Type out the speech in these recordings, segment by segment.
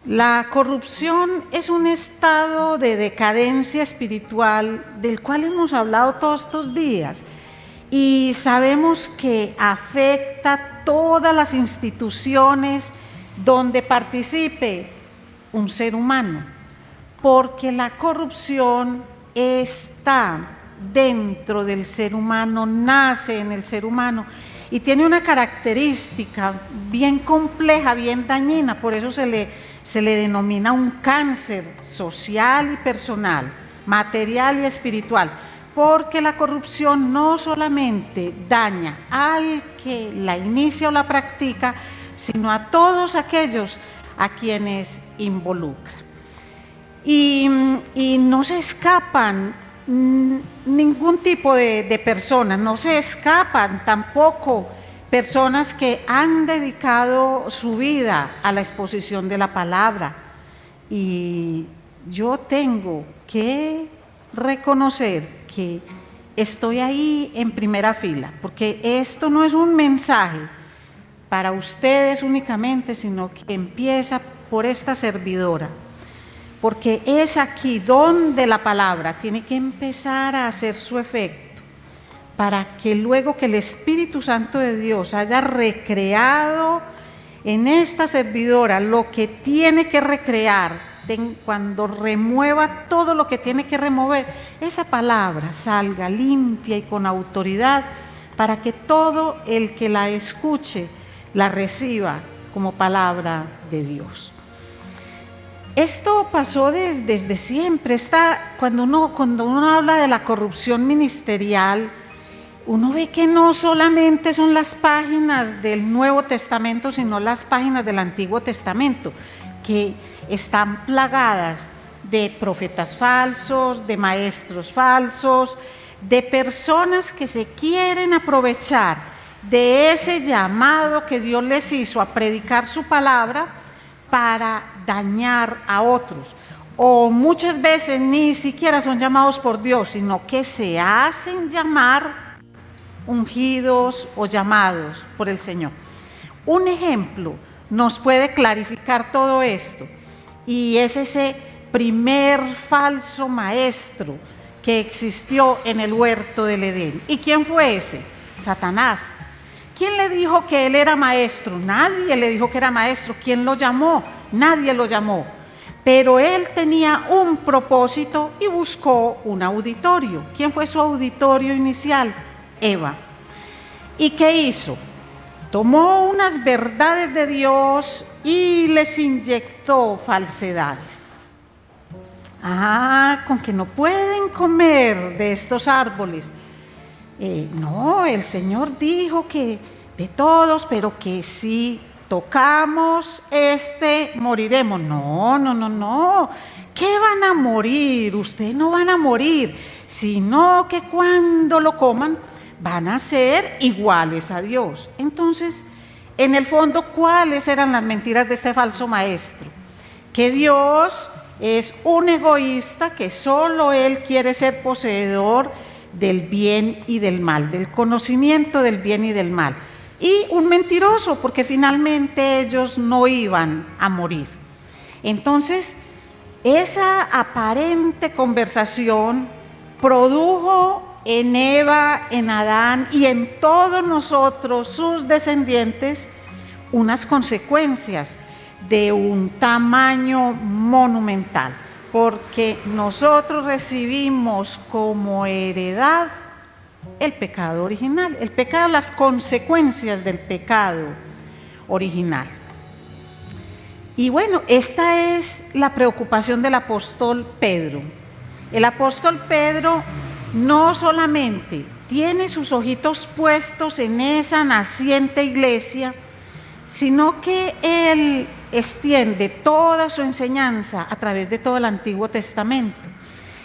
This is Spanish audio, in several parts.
La corrupción es un estado de decadencia espiritual del cual hemos hablado todos estos días y sabemos que afecta a todas las instituciones donde participe un ser humano, porque la corrupción está dentro del ser humano, nace en el ser humano y tiene una característica bien compleja, bien dañina, por eso se le denomina un cáncer social y personal, material y espiritual, porque la corrupción no solamente daña al que la inicia o la practica, sino a todos aquellos a quienes involucra. Y no se escapan ningún tipo de personas, no se escapan tampoco personas que han dedicado su vida a la exposición de la palabra. Y yo tengo que reconocer que estoy ahí en primera fila, porque esto no es un mensaje para ustedes únicamente, sino que empieza por esta servidora, porque es aquí donde la palabra tiene que empezar a hacer su efecto, para que luego que el Espíritu Santo de Dios haya recreado en esta servidora lo que tiene que recrear, cuando remueva todo lo que tiene que remover, esa palabra salga limpia y con autoridad, para que todo el que la escuche la reciba como palabra de Dios. Esto pasó desde siempre. Cuando uno habla de la corrupción ministerial, uno ve que no solamente son las páginas del Nuevo Testamento, sino las páginas del Antiguo Testamento, que están plagadas de profetas falsos, de maestros falsos, de personas que se quieren aprovechar de ese llamado que Dios les hizo a predicar su palabra para dañar a otros, o muchas veces ni siquiera son llamados por Dios, sino que se hacen llamar ungidos o llamados por el Señor. Un ejemplo nos puede clarificar todo esto, y es ese primer falso maestro que existió en el huerto del Edén. ¿Y quién fue ese? Satanás. ¿Quién le dijo que él era maestro? Nadie le dijo que era maestro. ¿Quién lo llamó? Nadie lo llamó. Pero él tenía un propósito y buscó un auditorio. ¿Quién fue su auditorio inicial? Eva. ¿Y qué hizo? Tomó unas verdades de Dios y les inyectó falsedades. Con que no pueden comer de estos árboles. No, el Señor dijo que de todos, pero que si tocamos moriremos. No. ¿Qué van a morir? Ustedes no van a morir, sino que cuando lo coman van a ser iguales a Dios. Entonces, en el fondo, ¿cuáles eran las mentiras de este falso maestro? Que Dios es un egoísta, que solo Él quiere ser poseedor del bien y del mal, del conocimiento del bien y del mal. Y un mentiroso, porque finalmente ellos no iban a morir. Entonces, esa aparente conversación produjo en Eva, en Adán y en todos nosotros, sus descendientes, unas consecuencias de un tamaño monumental, porque nosotros recibimos como heredad el pecado original, las consecuencias del pecado original. Y bueno, esta es la preocupación del apóstol Pedro. El apóstol Pedro no solamente tiene sus ojitos puestos en esa naciente iglesia, sino que él extiende toda su enseñanza a través de todo el Antiguo Testamento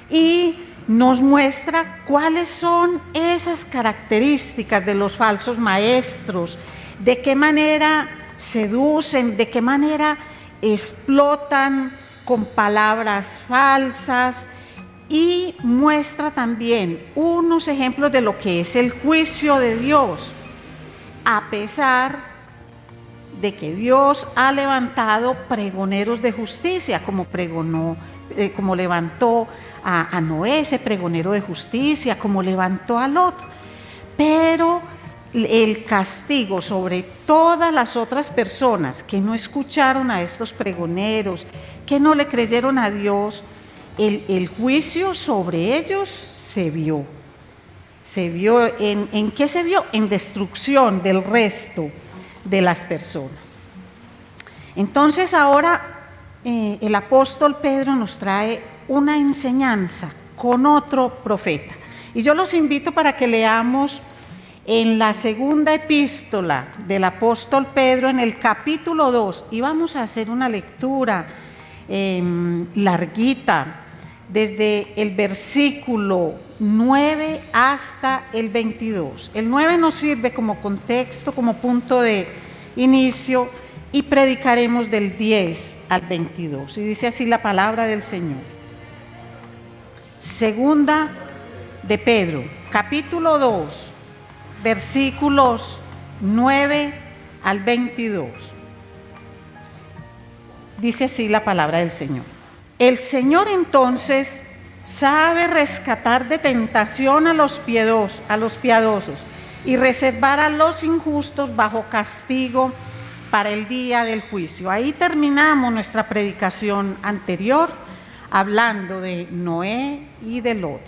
y nos muestra cuáles son esas características de los falsos maestros, de qué manera seducen, de qué manera explotan con palabras falsas, y muestra también unos ejemplos de lo que es el juicio de Dios, a pesar de que Dios ha levantado pregoneros de justicia, como levantó a Noé, ese pregonero de justicia, como levantó a Lot. Pero el castigo sobre todas las otras personas que no escucharon a estos pregoneros, que no le creyeron a Dios, el juicio sobre ellos se vio. ¿Se vio en qué se vio? En destrucción del resto de las personas. Entonces ahora el apóstol Pedro nos trae una enseñanza con otro profeta. Y yo los invito para que leamos en la segunda epístola del apóstol Pedro, en el capítulo 2, y vamos a hacer una lectura larguita, desde el versículo 9 hasta el 22. El 9 nos sirve como contexto, como punto de inicio, y predicaremos del 10 al 22. Y dice así la palabra del Señor. Segunda de Pedro, capítulo 2, versículos 9 al 22. Dice así la palabra del Señor. El Señor entonces sabe rescatar de tentación a los piadosos y reservar a los injustos bajo castigo para el día del juicio. Ahí terminamos nuestra predicación anterior, hablando de Noé y de Lot.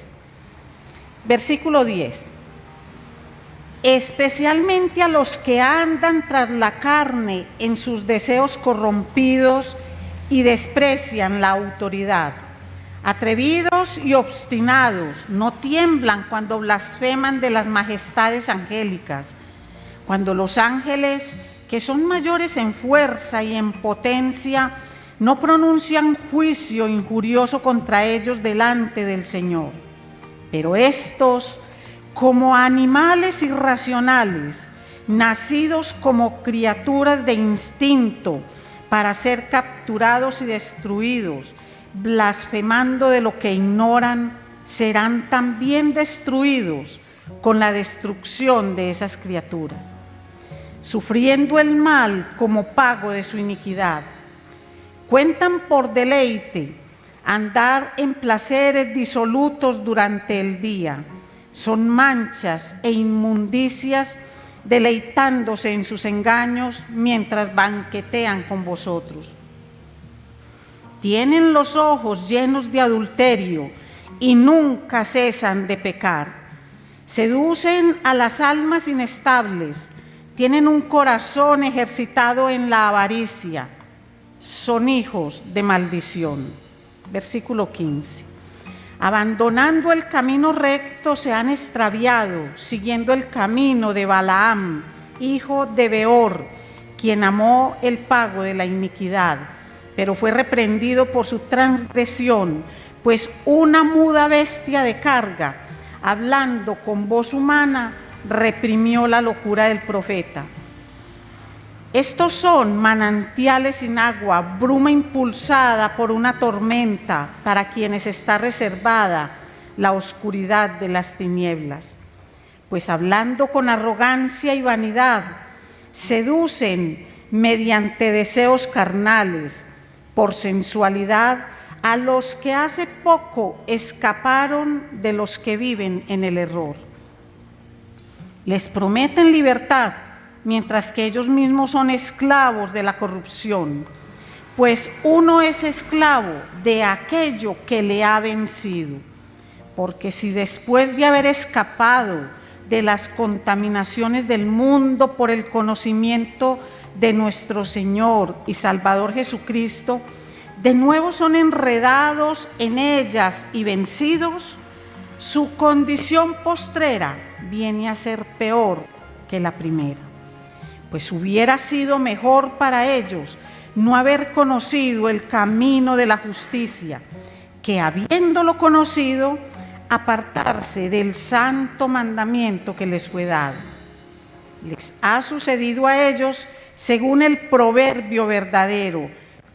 Versículo 10. Especialmente a los que andan tras la carne en sus deseos corrompidos y desprecian la autoridad. Atrevidos y obstinados, no tiemblan cuando blasfeman de las majestades angélicas, cuando los ángeles, que son mayores en fuerza y en potencia, no pronuncian juicio injurioso contra ellos delante del Señor. Pero estos, como animales irracionales, nacidos como criaturas de instinto, para ser capturados y destruidos, blasfemando de lo que ignoran, serán también destruidos con la destrucción de esas criaturas, sufriendo el mal como pago de su iniquidad. Cuentan por deleite andar en placeres disolutos durante el día, son manchas e inmundicias, deleitándose en sus engaños mientras banquetean con vosotros. Tienen los ojos llenos de adulterio y nunca cesan de pecar. Seducen a las almas inestables, tienen un corazón ejercitado en la avaricia, son hijos de maldición. Versículo 15. Abandonando el camino recto se han extraviado, siguiendo el camino de Balaam, hijo de Beor, quien amó el pago de la iniquidad, pero fue reprendido por su transgresión, pues una muda bestia de carga, hablando con voz humana, reprimió la locura del profeta. Estos son manantiales sin agua, bruma impulsada por una tormenta, para quienes está reservada la oscuridad de las tinieblas. Pues hablando con arrogancia y vanidad, seducen mediante deseos carnales, por sensualidad, a los que hace poco escaparon de los que viven en el error. Les prometen libertad, mientras que ellos mismos son esclavos de la corrupción, pues uno es esclavo de aquello que le ha vencido. Porque si después de haber escapado de las contaminaciones del mundo por el conocimiento de nuestro Señor y Salvador Jesucristo, de nuevo son enredados en ellas y vencidos, su condición postrera viene a ser peor que la primera. Pues hubiera sido mejor para ellos no haber conocido el camino de la justicia, que habiéndolo conocido, apartarse del santo mandamiento que les fue dado. Les ha sucedido a ellos según el proverbio verdadero: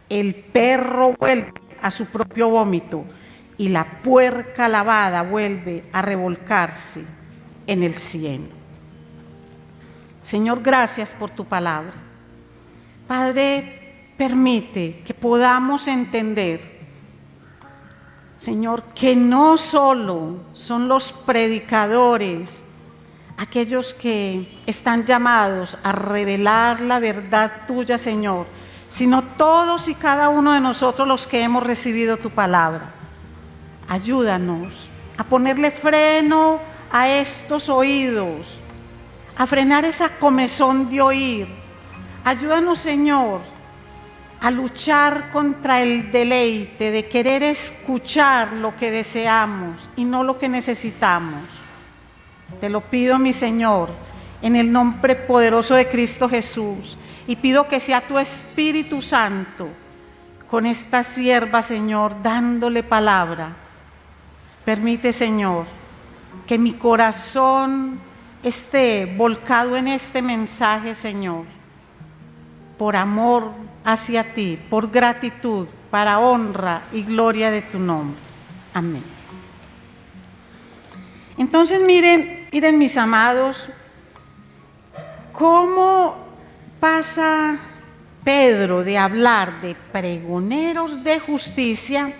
el perro vuelve a su propio vómito y la puerca lavada vuelve a revolcarse en el cieno. Señor, gracias por tu palabra. Padre, permite que podamos entender, Señor, que no solo son los predicadores aquellos que están llamados a revelar la verdad tuya, Señor, sino todos y cada uno de nosotros los que hemos recibido tu palabra. Ayúdanos a ponerle freno a estos oídos, a frenar esa comezón de oír. Ayúdanos, Señor, a luchar contra el deleite de querer escuchar lo que deseamos y no lo que necesitamos. Te lo pido, mi Señor, en el nombre poderoso de Cristo Jesús, y pido que sea tu Espíritu Santo con esta sierva, Señor, dándole palabra. Permite, Señor, que mi corazón esté volcado en este mensaje, Señor, por amor hacia ti, por gratitud, para honra y gloria de tu nombre. Amén. Entonces miren mis amados, cómo pasa Pedro de hablar de pregoneros de justicia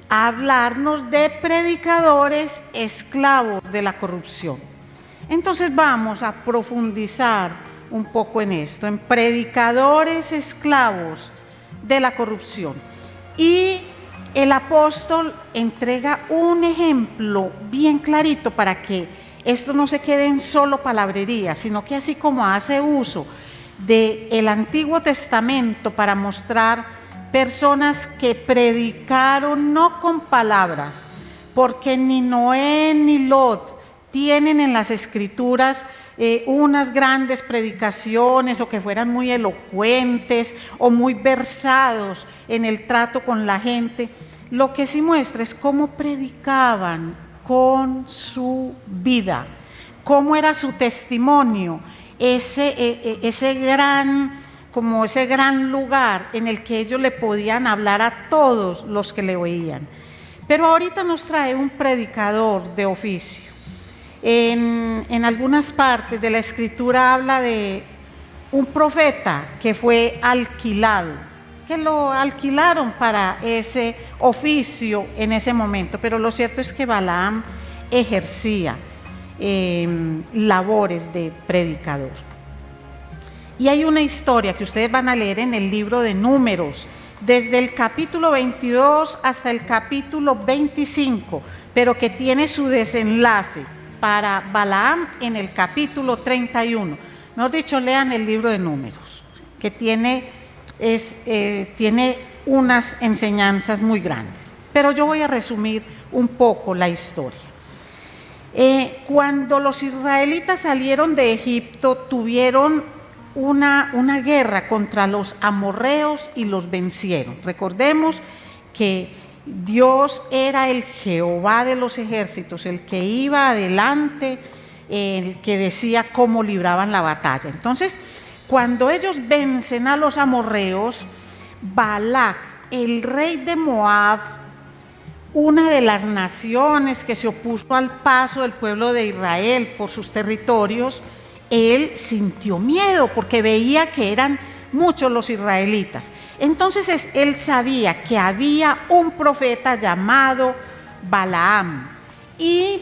a hablarnos de predicadores esclavos de la corrupción. Entonces vamos a profundizar un poco en esto, en predicadores esclavos de la corrupción. Y el apóstol entrega un ejemplo bien clarito para que esto no se quede en solo palabrería, sino que así como hace uso del Antiguo Testamento para mostrar personas que predicaron no con palabras, porque ni Noé ni Lot tienen en las Escrituras unas grandes predicaciones o que fueran muy elocuentes o muy versados en el trato con la gente. Lo que sí muestra es cómo predicaban con su vida, cómo era su testimonio, ese gran lugar en el que ellos le podían hablar a todos los que le oían. Pero ahorita nos trae un predicador de oficio. En algunas partes de la Escritura habla de un profeta que fue alquilado, que lo alquilaron para ese oficio en ese momento, pero lo cierto es que Balaam ejercía labores de predicador. Y hay una historia que ustedes van a leer en el libro de Números, desde el capítulo 22 hasta el capítulo 25, pero que tiene su desenlace para Balaam en el capítulo 31. Mejor dicho, lean el libro de Números, que tiene unas enseñanzas muy grandes. Pero yo voy a resumir un poco la historia. Cuando los israelitas salieron de Egipto, tuvieron una guerra contra los amorreos y los vencieron. Recordemos que Dios era el Jehová de los ejércitos, el que iba adelante, el que decía cómo libraban la batalla. Entonces, cuando ellos vencen a los amorreos, Balac, el rey de Moab, una de las naciones que se opuso al paso del pueblo de Israel por sus territorios, él sintió miedo porque veía que eran muchos los israelitas. Entonces él sabía que había un profeta llamado Balaam y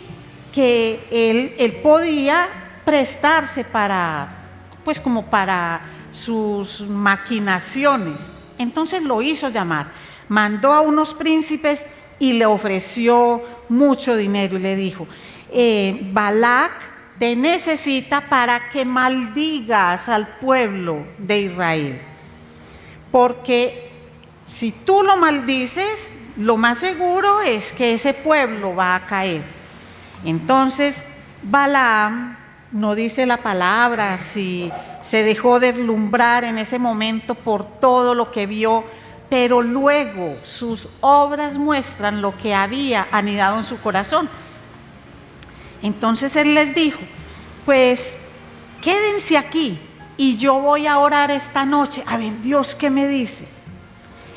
que él podía prestarse para sus maquinaciones. Entonces lo hizo llamar, mandó a unos príncipes y le ofreció mucho dinero y le dijo: Balac te necesita para que maldigas al pueblo de Israel, porque si tú lo maldices, lo más seguro es que ese pueblo va a caer. Entonces Balaam, no dice la palabra si se dejó deslumbrar en ese momento por todo lo que vio, pero luego sus obras muestran lo que había anidado en su corazón. Entonces él les dijo: pues quédense aquí y yo voy a orar esta noche, a ver Dios qué me dice.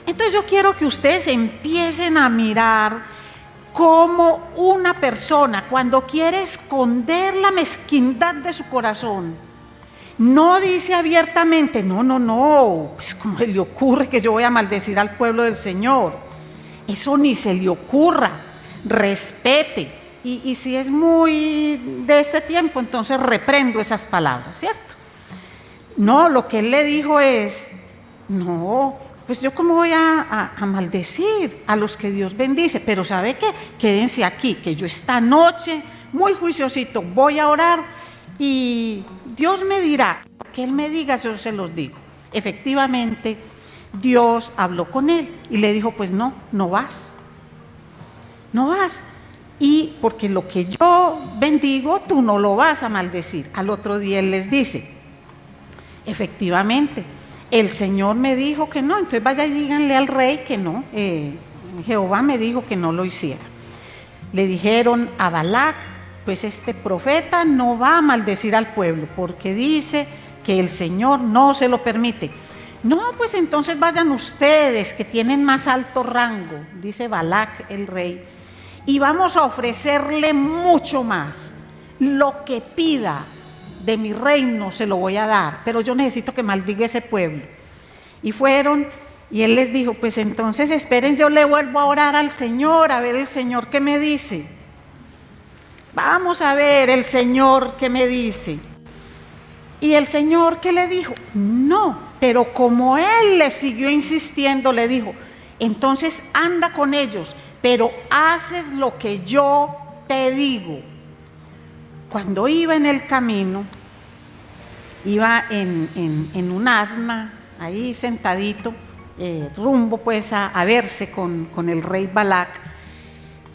Entonces yo quiero que ustedes empiecen a mirar cómo una persona, cuando quiere esconder la mezquindad de su corazón, No dice abiertamente, no, pues ¿cómo se le ocurre que yo voy a maldecir al pueblo del Señor? Eso ni se le ocurra, respete. Y si es muy de este tiempo, entonces reprendo esas palabras, ¿cierto? No, lo que él le dijo es, no, pues yo cómo voy a maldecir a los que Dios bendice, pero ¿sabe qué? Quédense aquí, que yo esta noche, muy juiciosito, voy a orar y Dios me dirá, que Él me diga, yo se los digo. Efectivamente, Dios habló con él y le dijo, pues no vas. Y porque lo que yo bendigo, tú no lo vas a maldecir. Al otro día él les dice, efectivamente, el Señor me dijo que no, entonces vaya y díganle al rey que no, Jehová me dijo que no lo hiciera. Le dijeron a Balac, pues este profeta no va a maldecir al pueblo, porque dice que el Señor no se lo permite. No, pues entonces vayan ustedes que tienen más alto rango, dice Balac el rey, y vamos a ofrecerle mucho más. Lo que pida de mi reino se lo voy a dar, pero yo necesito que maldiga ese pueblo. Y fueron, y él les dijo, pues entonces esperen, yo le vuelvo a orar al Señor, a ver el Señor qué me dice. Vamos a ver el Señor qué me dice. Y el Señor, ¿qué le dijo? No, pero como él le siguió insistiendo, le dijo, entonces anda con ellos, pero haces lo que yo te digo. Cuando iba en el camino, iba en un asna, ahí sentadito, rumbo pues a verse con el rey Balac.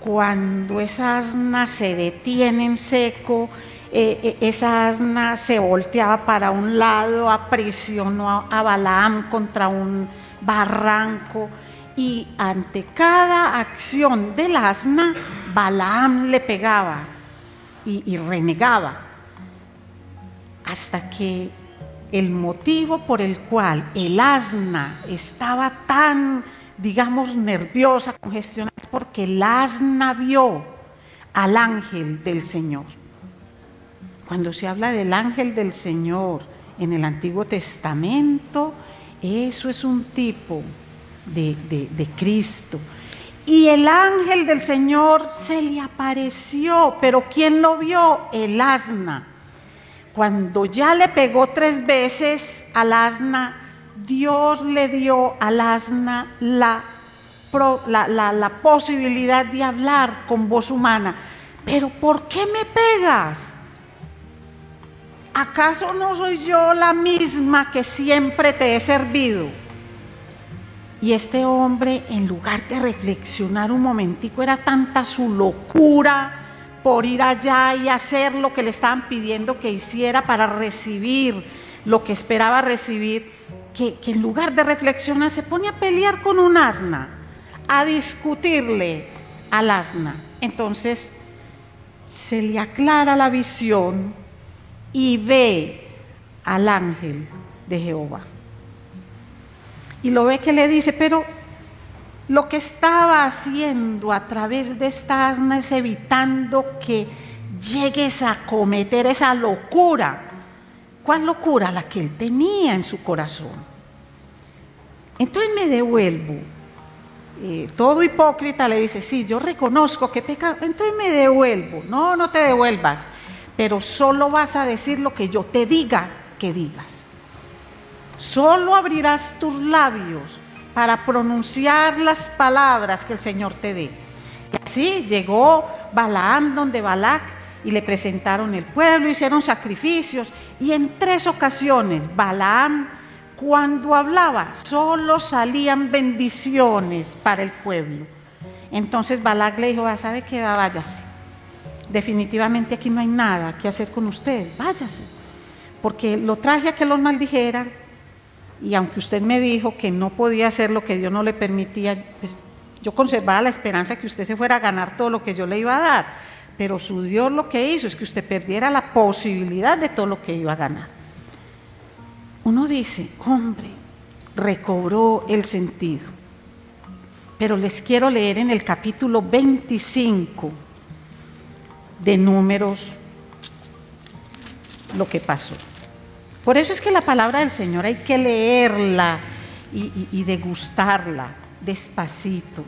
Cuando esa asna se detiene en seco, esa asna se volteaba para un lado, aprisionó a Balaam contra un barranco y ante cada acción del asna, Balaam le pegaba y renegaba, hasta que el motivo por el cual el asna estaba tan, digamos, nerviosa, congestionada, porque el asna vio al ángel del Señor. Cuando se habla del ángel del Señor en el Antiguo Testamento, eso es un tipo de Cristo. Y el ángel del Señor se le apareció, pero ¿quién lo vio? El asna. Cuando ya le pegó 3 veces al asna, Dios le dio al asna la posibilidad de hablar con voz humana. ¿Pero por qué me pegas? ¿Acaso no soy yo la misma que siempre te he servido? Y este hombre, en lugar de reflexionar un momentico, era tanta su locura por ir allá y hacer lo que le estaban pidiendo que hiciera para recibir lo que esperaba recibir, que en lugar de reflexionar se pone a pelear con un asna, a discutirle al asna. Entonces se le aclara la visión y ve al ángel de Jehová. Y lo ve que le dice, pero lo que estaba haciendo a través de esta asna es evitando que llegues a cometer esa locura. ¿Cuál locura? La que él tenía en su corazón. Entonces me devuelvo. Todo hipócrita le dice, sí, yo reconozco que peca, entonces me devuelvo. No te devuelvas, pero solo vas a decir lo que yo te diga que digas. Solo abrirás tus labios para pronunciar las palabras que el Señor te dé. Y así llegó Balaam donde Balac y le presentaron el pueblo, hicieron sacrificios, y en 3 ocasiones Balaam, cuando hablaba, solo salían bendiciones para el pueblo. Entonces Balac le dijo, ¿sabe qué? Váyase. Definitivamente aquí no hay nada que hacer con usted, váyase. Porque lo traje a que los maldijeran, y aunque usted me dijo que no podía hacer lo que Dios no le permitía, pues yo conservaba la esperanza que usted se fuera a ganar todo lo que yo le iba a dar, pero su Dios lo que hizo es que usted perdiera la posibilidad de todo lo que iba a ganar. Uno dice, hombre, recobró el sentido. Pero les quiero leer en el capítulo 25 de Números lo que pasó. Por eso es que la palabra del Señor hay que leerla y degustarla despacito.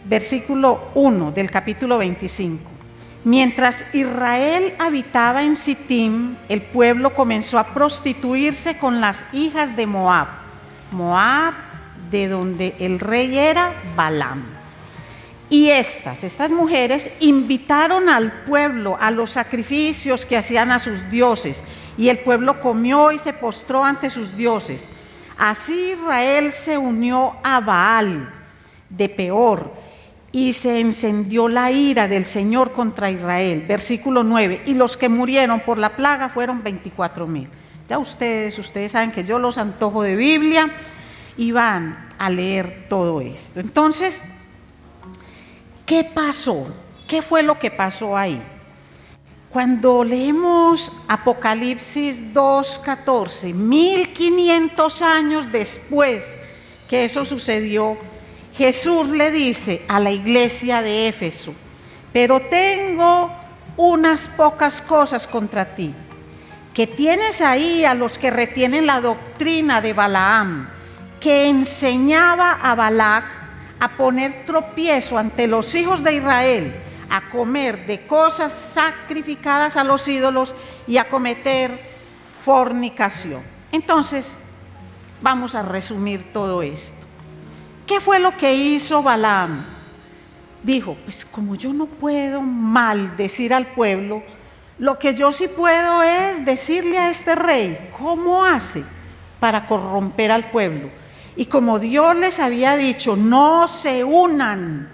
Versículo 1 del capítulo 25. Mientras Israel habitaba en Sittim, el pueblo comenzó a prostituirse con las hijas de Moab. Moab, de donde el rey era Balaam. Y estas mujeres invitaron al pueblo a los sacrificios que hacían a sus dioses, y el pueblo comió y se postró ante sus dioses. Así Israel se unió a Baal de Peor, y se encendió la ira del Señor contra Israel. Versículo 9, y los que murieron por la plaga fueron 24,000. Ya ustedes saben que yo los antojo de Biblia y van a leer todo esto. Entonces, ¿qué pasó? ¿Qué fue lo que pasó ahí? Cuando leemos Apocalipsis 2:14, 1500 años después que eso sucedió, Jesús le dice a la iglesia de Éfeso: pero tengo unas pocas cosas contra ti, que tienes ahí a los que retienen la doctrina de Balaam, que enseñaba a Balac a poner tropiezo ante los hijos de Israel, a comer de cosas sacrificadas a los ídolos y a cometer fornicación. Entonces, vamos a resumir todo esto. ¿Qué fue lo que hizo Balaam? Dijo: pues como yo no puedo maldecir al pueblo, lo que yo sí puedo es decirle a este rey cómo hace para corromper al pueblo. Y como Dios les había dicho, no se unan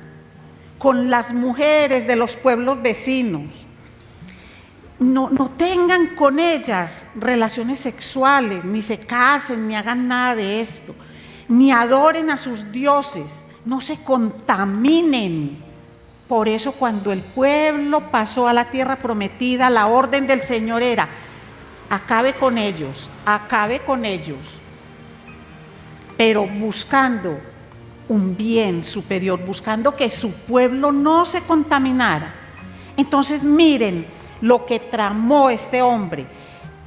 con las mujeres de los pueblos vecinos, no tengan con ellas relaciones sexuales, ni se casen, ni hagan nada de esto, ni adoren a sus dioses, no se contaminen. Por eso cuando el pueblo pasó a la tierra prometida, la orden del Señor era: acabe con ellos, pero buscando un bien superior, buscando que su pueblo no se contaminara. Entonces miren lo que tramó este hombre: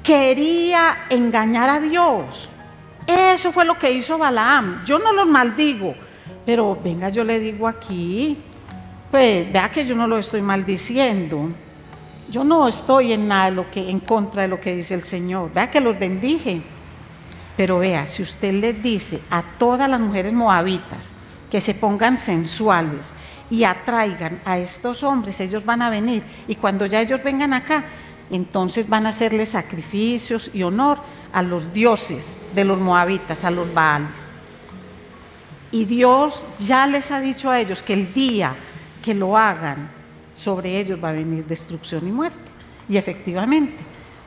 quería engañar a Dios. Eso fue lo que hizo Balaam. Yo no los maldigo, pero venga, yo le digo aquí, pues vea que yo no lo estoy maldiciendo, yo no estoy en nada en contra de lo que dice el Señor, vea que los bendije. Pero vea, si usted les dice a todas las mujeres moabitas que se pongan sensuales y atraigan a estos hombres, ellos van a venir, y cuando ya ellos vengan acá, entonces van a hacerles sacrificios y honor a los dioses de los moabitas, a los Baales. Y Dios ya les ha dicho a ellos que el día que lo hagan, sobre ellos va a venir destrucción y muerte. Y efectivamente,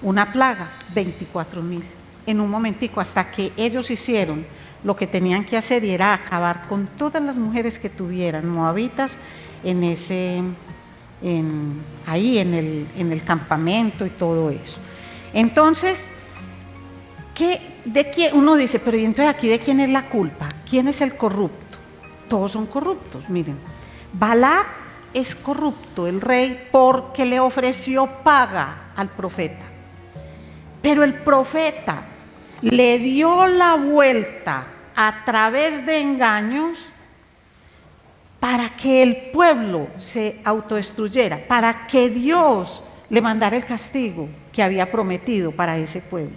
una plaga, 24,000. En un momentico, hasta que ellos hicieron lo que tenían que hacer, y era acabar con todas las mujeres que tuvieran moabitas ahí en el campamento y todo eso. Entonces, ¿de quién? Uno dice, pero ¿y entonces aquí de quién es la culpa? ¿Quién es el corrupto? Todos son corruptos. Miren, Balac es corrupto, el rey, porque le ofreció paga al profeta. Pero el profeta le dio la vuelta a través de engaños para que el pueblo se autodestruyera, para que Dios le mandara el castigo que había prometido para ese pueblo.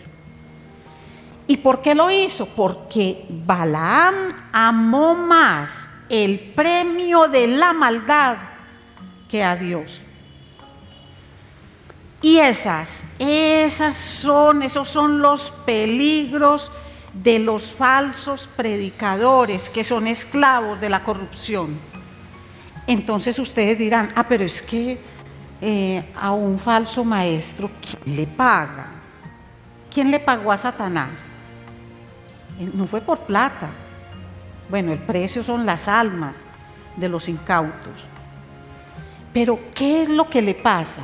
¿Y por qué lo hizo? Porque Balaam amó más el premio de la maldad que a Dios. Y esos son los peligros de los falsos predicadores, que son esclavos de la corrupción. Entonces ustedes dirán, pero es que a un falso maestro, ¿quién le paga? ¿Quién le pagó a Satanás? No fue por plata. Bueno, el precio son las almas de los incautos. Pero ¿qué es lo que le pasa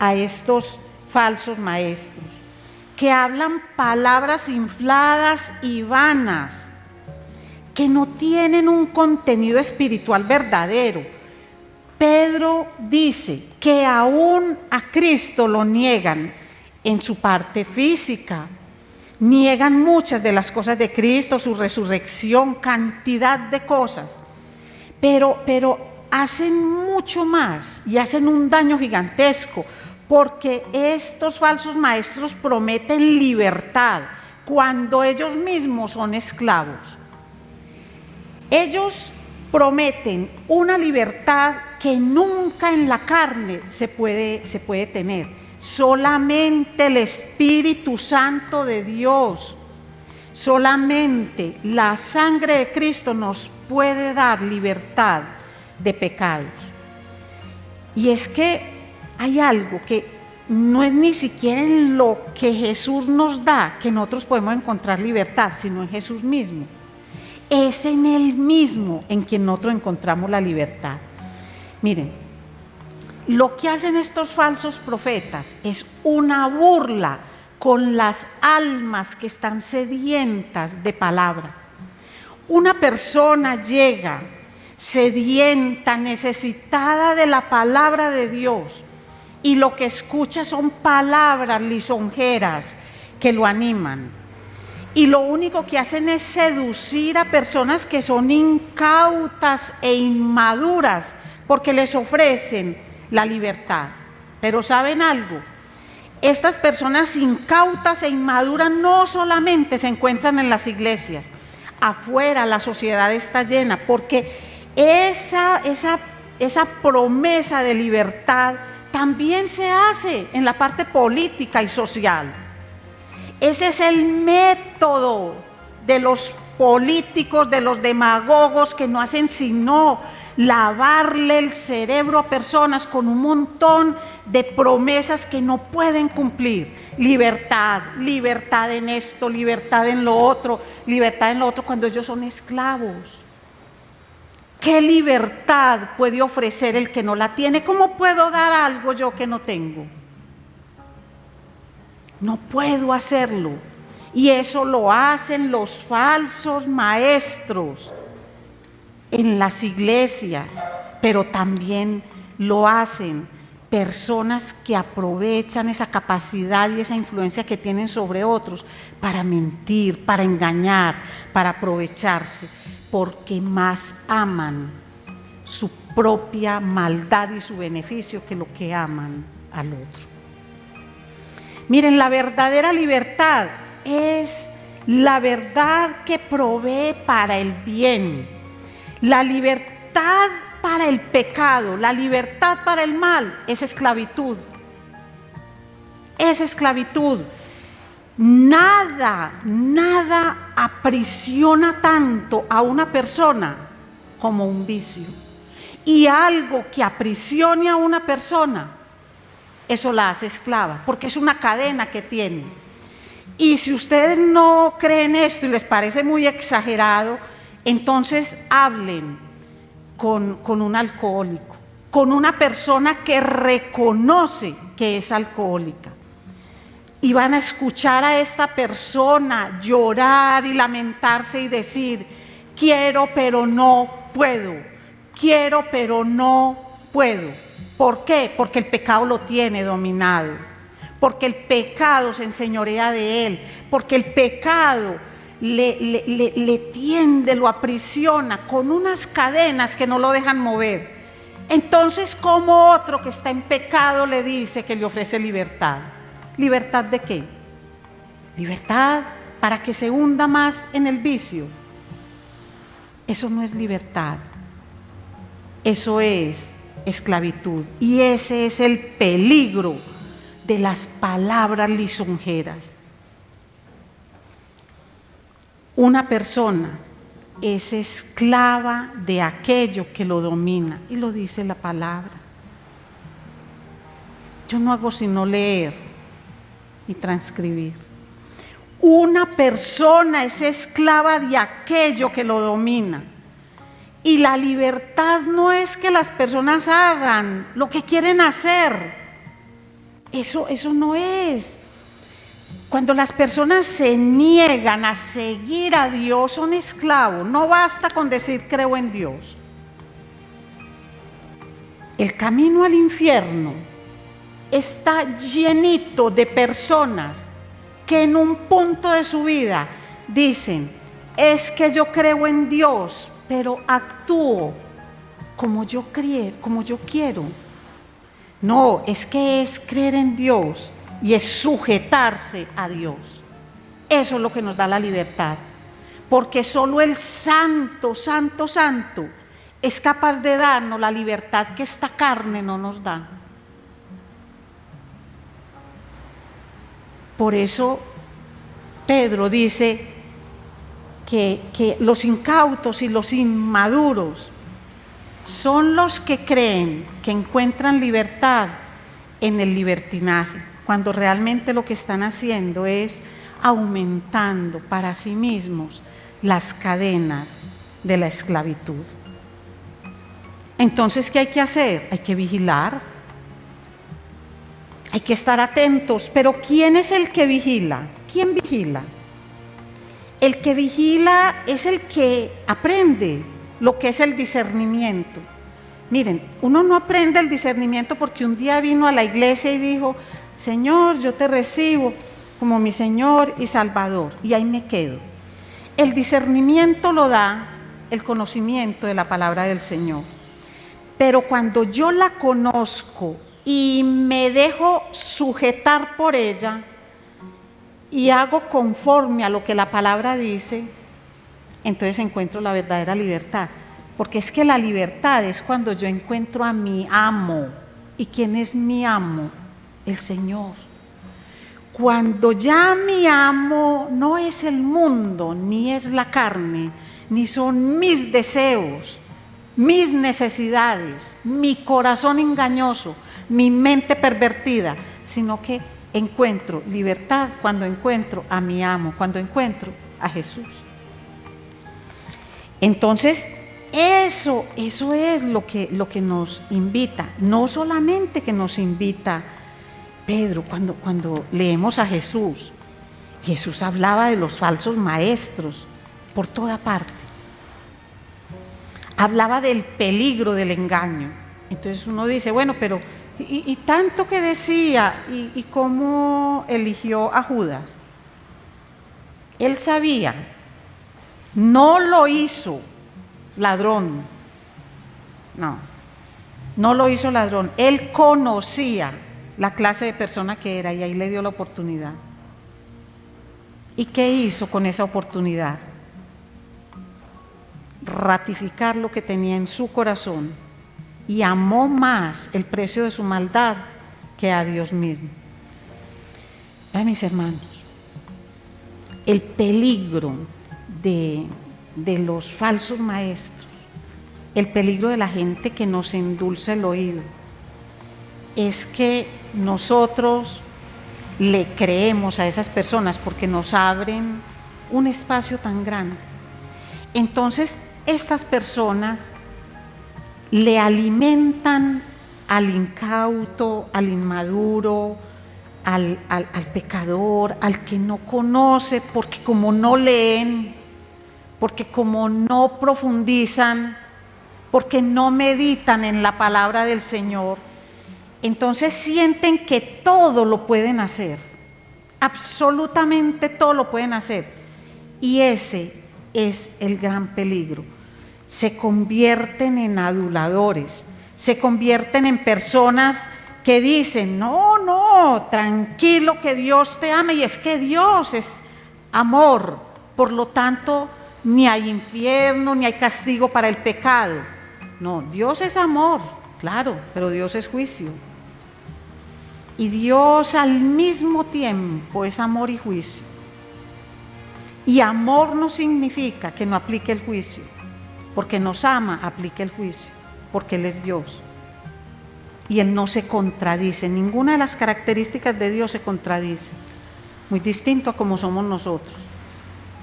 a estos falsos maestros? Que hablan palabras infladas y vanas, que no tienen un contenido espiritual verdadero. Pedro dice que aún a Cristo lo niegan en su parte física. Niegan muchas de las cosas de Cristo, su resurrección, cantidad de cosas. Pero hacen mucho más y hacen un daño gigantesco, porque estos falsos maestros prometen libertad cuando ellos mismos son esclavos. Ellos prometen una libertad que nunca en la carne se puede tener. Solamente el Espíritu Santo de Dios, solamente la sangre de Cristo nos puede dar libertad de pecados. Y es que hay algo que no es ni siquiera en lo que Jesús nos da que nosotros podemos encontrar libertad, sino en Jesús mismo. Es en Él mismo en quien nosotros encontramos la libertad. Miren, lo que hacen estos falsos profetas es una burla con las almas que están sedientas de palabra. Una persona llega sedienta, necesitada de la palabra de Dios, y lo que escucha son palabras lisonjeras que lo animan. Y lo único que hacen es seducir a personas que son incautas e inmaduras, porque les ofrecen la libertad. Pero ¿saben algo? Estas personas incautas e inmaduras no solamente se encuentran en las iglesias, afuera la sociedad está llena, porque esa promesa de libertad también se hace en la parte política y social. Ese es el método de los políticos, de los demagogos, que no hacen sino lavarle el cerebro a personas con un montón de promesas que no pueden cumplir. Libertad, libertad en esto, libertad en lo otro, cuando ellos son esclavos. ¿Qué libertad puede ofrecer el que no la tiene? ¿Cómo puedo dar algo yo que no tengo? No puedo hacerlo. Y eso lo hacen los falsos maestros en las iglesias, pero también lo hacen personas que aprovechan esa capacidad y esa influencia que tienen sobre otros para mentir, para engañar, para aprovecharse, porque más aman su propia maldad y su beneficio que lo que aman al otro. Miren, la verdadera libertad es la verdad que provee para el bien. La libertad para el pecado, la libertad para el mal es esclavitud. Es esclavitud. Nada aprisiona tanto a una persona como un vicio. Y algo que aprisione a una persona, eso la hace esclava, porque es una cadena que tiene. Y si ustedes no creen esto y les parece muy exagerado, entonces hablen con un alcohólico, con una persona que reconoce que es alcohólica. Y van a escuchar a esta persona llorar y lamentarse y decir: quiero pero no puedo, quiero pero no puedo. ¿Por qué? Porque el pecado lo tiene dominado, porque el pecado se enseñorea de él, porque el pecado le tiende, lo aprisiona con unas cadenas que no lo dejan mover. Entonces, ¿cómo otro que está en pecado le dice que le ofrece libertad? ¿Libertad de qué? ¿Libertad para que se hunda más en el vicio? Eso no es libertad, eso es esclavitud. Y ese es el peligro de las palabras lisonjeras. Una persona es esclava de aquello que lo domina, y lo dice la palabra. Yo no hago sino leer y transcribir. Una persona es esclava de aquello que lo domina. Y la libertad no es que las personas hagan lo que quieren hacer. Eso no es. Cuando las personas se niegan a seguir a Dios, son esclavos. No basta con decir creo en Dios. El camino al infierno está llenito de personas que en un punto de su vida dicen, es que yo creo en Dios, pero actúo como yo quiero. No, es que es creer en Dios y es sujetarse a Dios. Eso es lo que nos da la libertad, porque solo el Santo, Santo, Santo es capaz de darnos la libertad que esta carne no nos da. Por eso Pedro dice que los incautos y los inmaduros son los que creen que encuentran libertad en el libertinaje, cuando realmente lo que están haciendo es aumentando para sí mismos las cadenas de la esclavitud. Entonces, ¿qué hay que hacer? Hay que vigilar, hay que estar atentos. Pero ¿quién es el que vigila? ¿Quién vigila? El que vigila es el que aprende lo que es el discernimiento. Miren, uno no aprende el discernimiento porque un día vino a la iglesia y dijo, Señor, yo te recibo como mi Señor y Salvador, y ahí me quedo. El discernimiento lo da el conocimiento de la palabra del Señor. Pero cuando yo la conozco y me dejo sujetar por ella y hago conforme a lo que la palabra dice, entonces encuentro la verdadera libertad. Porque es que la libertad es cuando yo encuentro a mi amo. ¿Y quién es mi amo? El Señor. Cuando ya mi amo no es el mundo, ni es la carne, ni son mis deseos, mis necesidades, mi corazón engañoso, mi mente pervertida, sino que encuentro libertad cuando encuentro a mi amo, cuando encuentro a Jesús. Entonces, eso es lo que nos invita, no solamente que nos invita Pedro, cuando leemos a Jesús, Jesús hablaba de los falsos maestros por toda parte. Hablaba del peligro del engaño. Entonces uno dice, bueno, pero y tanto que decía, y cómo eligió a Judas. Él sabía, no lo hizo ladrón, no lo hizo ladrón, él conocía la clase de persona que era y ahí le dio la oportunidad. ¿Y qué hizo con esa oportunidad? Ratificar lo que tenía en su corazón y amó más el precio de su maldad que a Dios mismo. Ay, mis hermanos, el peligro de los falsos maestros, el peligro de la gente que nos endulza el oído, es que nosotros le creemos a esas personas porque nos abren un espacio tan grande. Entonces, estas personas le alimentan al incauto, al inmaduro, al pecador, al que no conoce, porque como no leen, porque como no profundizan, porque no meditan en la palabra del Señor, entonces sienten que todo lo pueden hacer, absolutamente todo lo pueden hacer, y ese es el gran peligro. Se convierten en aduladores, se convierten en personas que dicen, no, tranquilo que Dios te ama, y es que Dios es amor, por lo tanto ni hay infierno, ni hay castigo para el pecado. No, Dios es amor, claro, pero Dios es juicio. Y Dios al mismo tiempo es amor y juicio. Y amor no significa que no aplique el juicio, porque nos ama, aplica el juicio, porque Él es Dios. Y Él no se contradice, ninguna de las características de Dios se contradice. Muy distinto a como somos nosotros,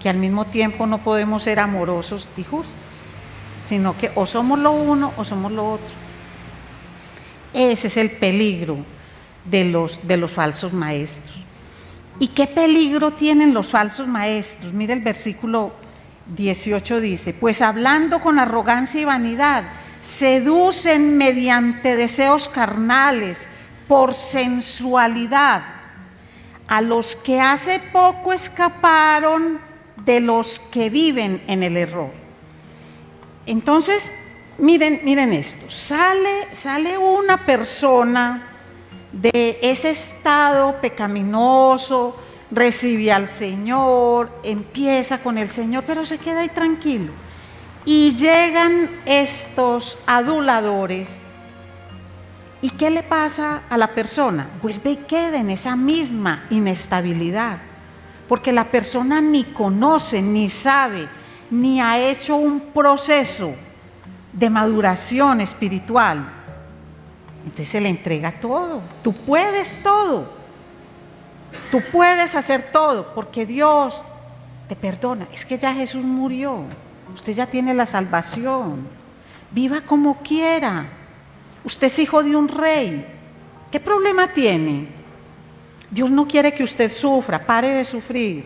que al mismo tiempo no podemos ser amorosos y justos, sino que o somos lo uno o somos lo otro. Ese es el peligro de los falsos maestros. ¿Y qué peligro tienen los falsos maestros? Mire el versículo 18 dice, pues hablando con arrogancia y vanidad, seducen mediante deseos carnales, por sensualidad, a los que hace poco escaparon de los que viven en el error. Entonces, miren esto, sale una persona de ese estado pecaminoso, recibe al Señor, empieza con el Señor, pero se queda ahí tranquilo. Y llegan estos aduladores. ¿Y qué le pasa a la persona? Vuelve y queda en esa misma inestabilidad, porque la persona ni conoce, ni sabe, ni ha hecho un proceso de maduración espiritual. Entonces se le entrega todo. Tú puedes todo. Tú puedes hacer todo, porque Dios te perdona. Es que ya Jesús murió. Usted ya tiene la salvación. Viva como quiera. Usted es hijo de un rey. ¿Qué problema tiene? Dios no quiere que usted sufra. Pare de sufrir.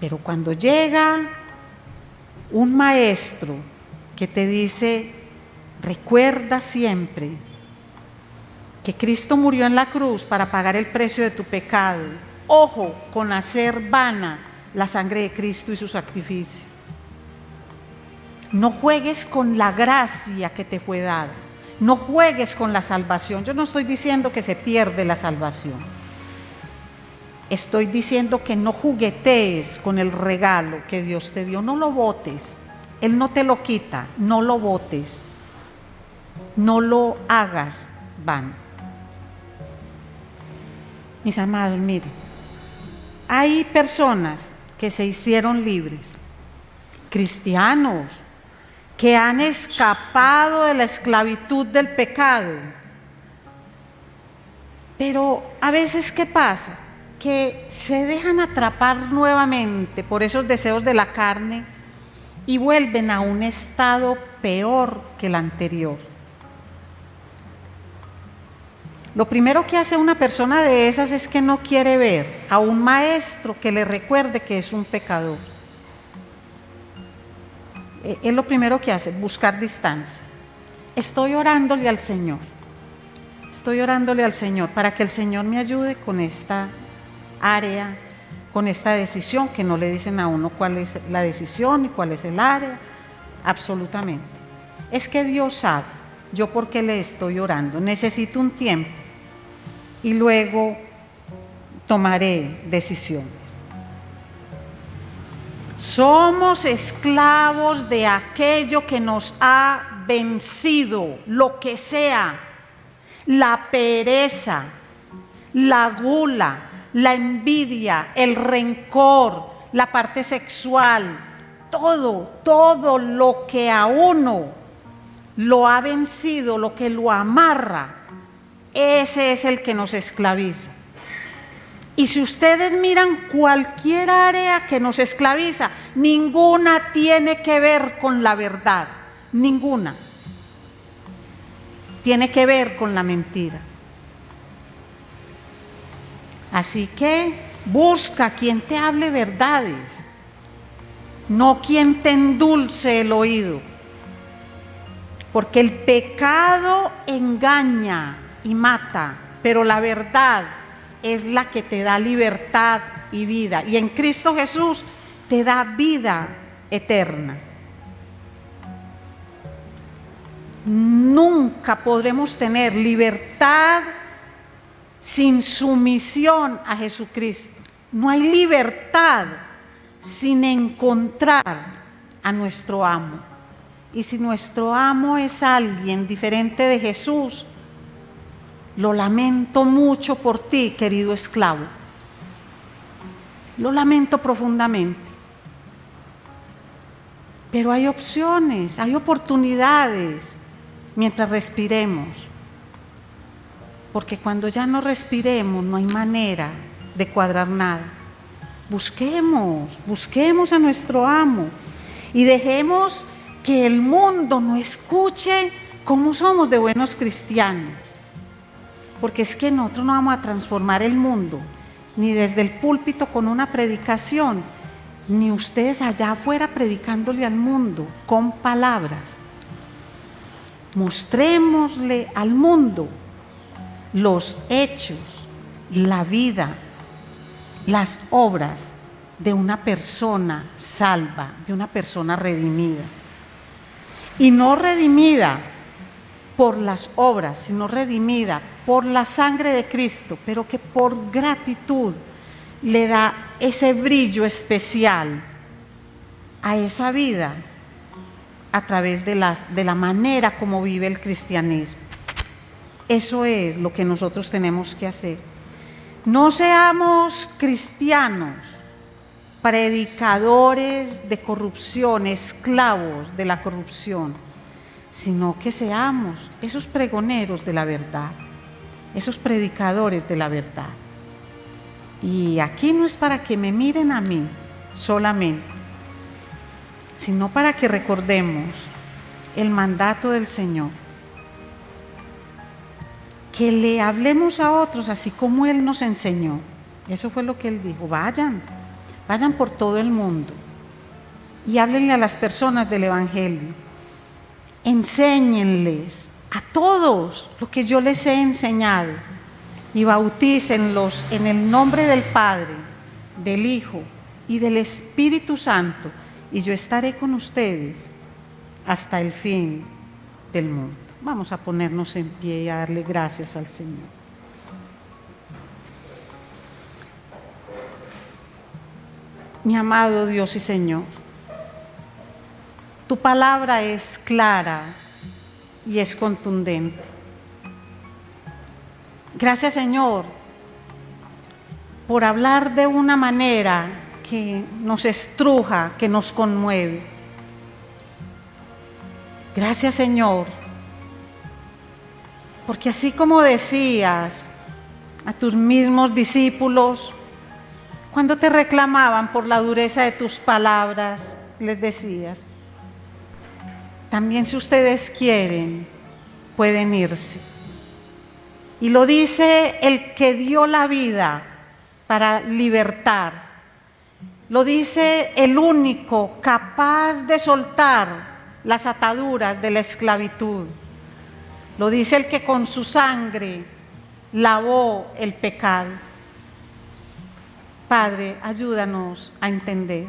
Pero cuando llega un maestro que te dice, recuerda siempre que Cristo murió en la cruz para pagar el precio de tu pecado. Ojo con hacer vana la sangre de Cristo y su sacrificio. No juegues con la gracia que te fue dada. No juegues con la salvación. Yo no estoy diciendo que se pierde la salvación. Estoy diciendo que no juguetees con el regalo que Dios te dio. No lo botes. Él no te lo quita. No lo botes. No lo hagas vano. Mis amados, miren, hay personas que se hicieron libres, cristianos, que han escapado de la esclavitud del pecado. Pero a veces, ¿qué pasa? Que se dejan atrapar nuevamente por esos deseos de la carne y vuelven a un estado peor que el anterior. Lo primero que hace una persona de esas es que no quiere ver a un maestro que le recuerde que es un pecador. Es lo primero que hace, buscar distancia. Estoy orándole al Señor. Estoy orándole al Señor para que el Señor me ayude con esta área, con esta decisión, que no le dicen a uno cuál es la decisión y cuál es el área, absolutamente. Es que Dios sabe, yo por qué le estoy orando, necesito un tiempo y luego tomaré decisiones. Somos esclavos de aquello que nos ha vencido, lo que sea, la pereza, la gula, la envidia, el rencor, la parte sexual, todo lo que a uno lo ha vencido, lo que lo amarra, ese es el que nos esclaviza. Y si ustedes miran cualquier área que nos esclaviza, ninguna tiene que ver con la verdad, ninguna. Tiene que ver con la mentira. Así que busca quien te hable verdades, no quien te endulce el oído. Porque el pecado engaña y mata, pero la verdad es la que te da libertad y vida. Y en Cristo Jesús te da vida eterna. Nunca podremos tener libertad sin sumisión a Jesucristo. No hay libertad sin encontrar a nuestro amo. Y si nuestro amo es alguien diferente de Jesús, lo lamento mucho por ti, querido esclavo. Lo lamento profundamente. Pero hay opciones, hay oportunidades mientras respiremos. Porque cuando ya no respiremos, no hay manera de cuadrar nada. Busquemos a nuestro amo y dejemos que el mundo no escuche cómo somos de buenos cristianos. Porque es que nosotros no vamos a transformar el mundo, ni desde el púlpito con una predicación, ni ustedes allá afuera predicándole al mundo con palabras. Mostrémosle al mundo los hechos, la vida, las obras de una persona salva, de una persona redimida. Y no redimida por las obras, sino redimida por la sangre de Cristo, pero que por gratitud le da ese brillo especial a esa vida a través de la manera como vive el cristianismo. Eso es lo que nosotros tenemos que hacer. No seamos cristianos, predicadores de corrupción, esclavos de la corrupción, sino que seamos esos pregoneros de la verdad, esos predicadores de la verdad. Y aquí no es para que me miren a mí solamente, sino para que recordemos el mandato del Señor, que le hablemos a otros así como Él nos enseñó. Eso fue lo que Él dijo: vayan por todo el mundo y háblenle a las personas del Evangelio, enséñenles a todos lo que yo les he enseñado y bautícenlos en el nombre del Padre, del Hijo y del Espíritu Santo, y yo estaré con ustedes hasta el fin del mundo. Vamos a ponernos en pie y a darle gracias al Señor. Mi amado Dios y Señor, tu palabra es clara y es contundente. Gracias, Señor, por hablar de una manera que nos estruja, que nos conmueve. Gracias, Señor, porque así como decías a tus mismos discípulos, cuando te reclamaban por la dureza de tus palabras, les decías: también si ustedes quieren, pueden irse. Y lo dice el que dio la vida para libertar. Lo dice el único capaz de soltar las ataduras de la esclavitud. Lo dice el que con su sangre lavó el pecado. Padre, ayúdanos a entender.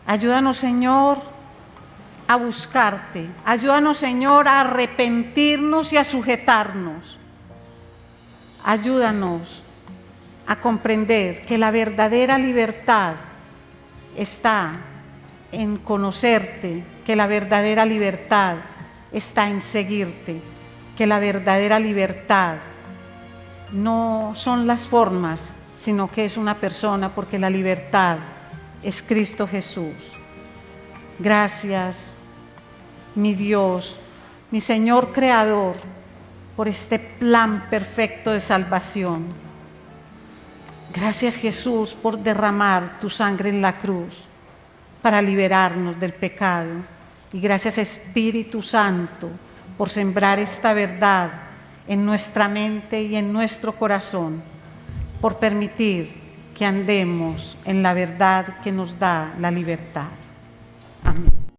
Ayúdanos, Señor, a buscarte. Ayúdanos, Señor, a arrepentirnos y a sujetarnos. Ayúdanos a comprender que la verdadera libertad está en conocerte, que la verdadera libertad está en seguirte, que la verdadera libertad no son las formas, sino que es una persona, porque la libertad es Cristo Jesús. Gracias, mi Dios, mi Señor Creador, por este plan perfecto de salvación. Gracias, Jesús, por derramar tu sangre en la cruz para liberarnos del pecado. Y gracias, Espíritu Santo, por sembrar esta verdad en nuestra mente y en nuestro corazón, por permitir que andemos en la verdad que nos da la libertad.